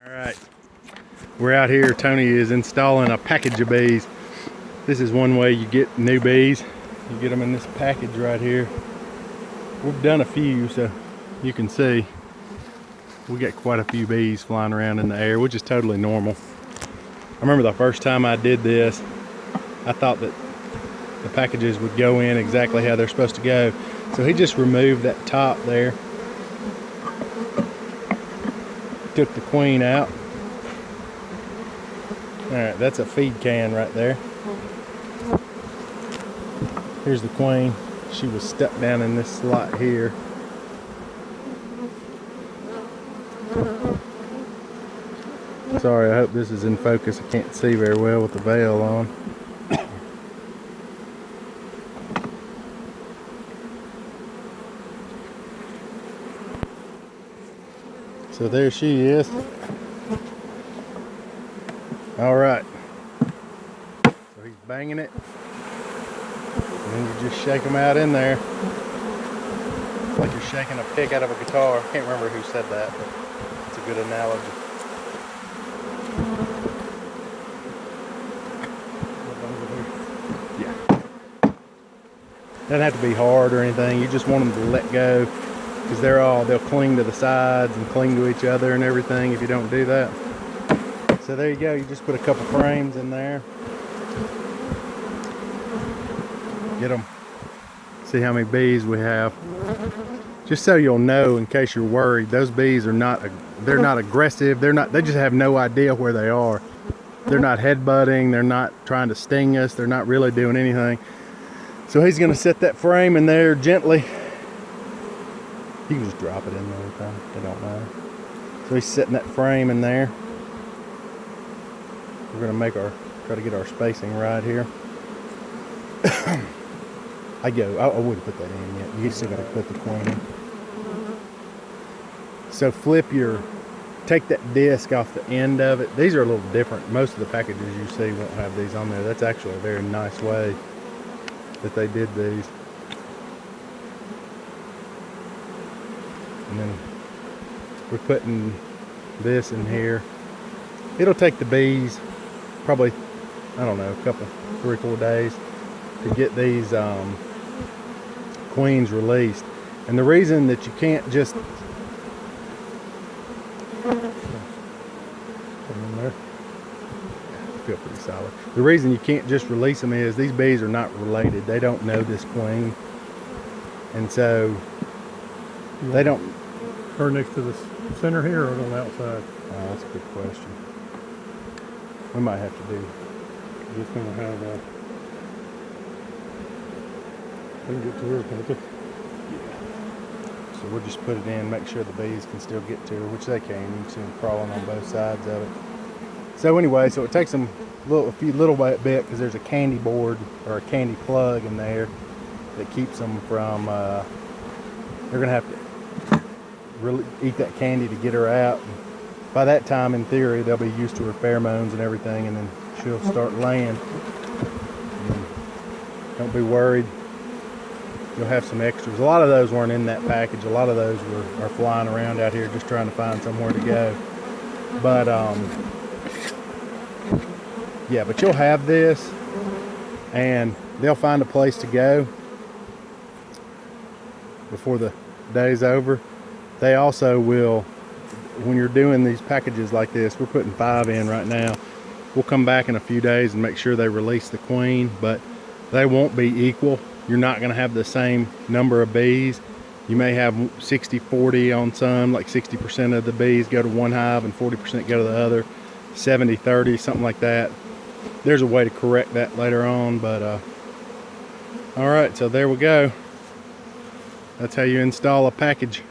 All right, we're out here. Tony is installing a package of bees. This is one way you get new bees. You get them in this package right here. We've done a few, so you can see we got quite a few bees flying around in the air, which is totally normal. I remember the first time I did this, I thought that the packages would go in exactly how they're supposed to go. So he just removed that top there, took the queen out. All right, that's a feed can right there. Here's the queen. She was stuck down in this slot here. Sorry, I hope this is in focus. I can't see very well with the veil on. So there she is. All right. So he's banging it. And then you just shake them out in there. It's like you're shaking a pick out of a guitar. I can't remember who said that, but it's a good analogy. Yeah. Doesn't have to be hard or anything. You just want them to let go, because they'll cling to the sides and cling to each other and everything if you don't do that. So there you go. You just put a couple frames in there. Get them. See how many bees we have. Just so you'll know, in case you're worried, those bees are they're not aggressive. They just have no idea where they are. They're not headbutting. They're not trying to sting us. They're not really doing anything. So he's going to set that frame in there gently. You can just drop it in there anytime. They don't matter. So he's setting that frame in there. We're going to try to get our spacing right here. I wouldn't put that in yet. You still got to put the queen in. So take that disc off the end of it. These are a little different. Most of the packages you see won't have these on there. That's actually a very nice way that they did these. And then we're putting this in here. It'll take the bees probably, I don't know, a couple, 3 or 4 days to get these queens released. And the reason that you can't just put them in there, I feel pretty solid. The reason you can't just release them is these bees are not related. They don't know this queen, and so they don't. Her next to the center here or on the outside? Oh, that's a good question. We might have to do. Just gonna have we can get to her, can't we? So we'll just put it in, make sure the bees can still get to her, which they can. You can see them crawling on both sides of it. So anyway, so it takes them a few little bit because there's a candy board or a candy plug in there that keeps them from. They're gonna have to really eat that candy to get her out. By that time, in theory, they'll be used to her pheromones and everything, and then she'll start laying. Don't be worried. You'll have some extras. A lot of those weren't in that package. A lot of those are flying around out here just trying to find somewhere to go. But yeah, but you'll have this, and they'll find a place to go before the day's over. They also will, when you're doing these packages like this, we're putting 5 in right now. We'll come back in a few days and make sure they release the queen, but they won't be equal. You're not going to have the same number of bees. You may have 60-40 on some, like 60% of the bees go to one hive and 40% go to the other, 70-30, something like that. There's a way to correct that later on, but all right, so there we go. That's how you install a package.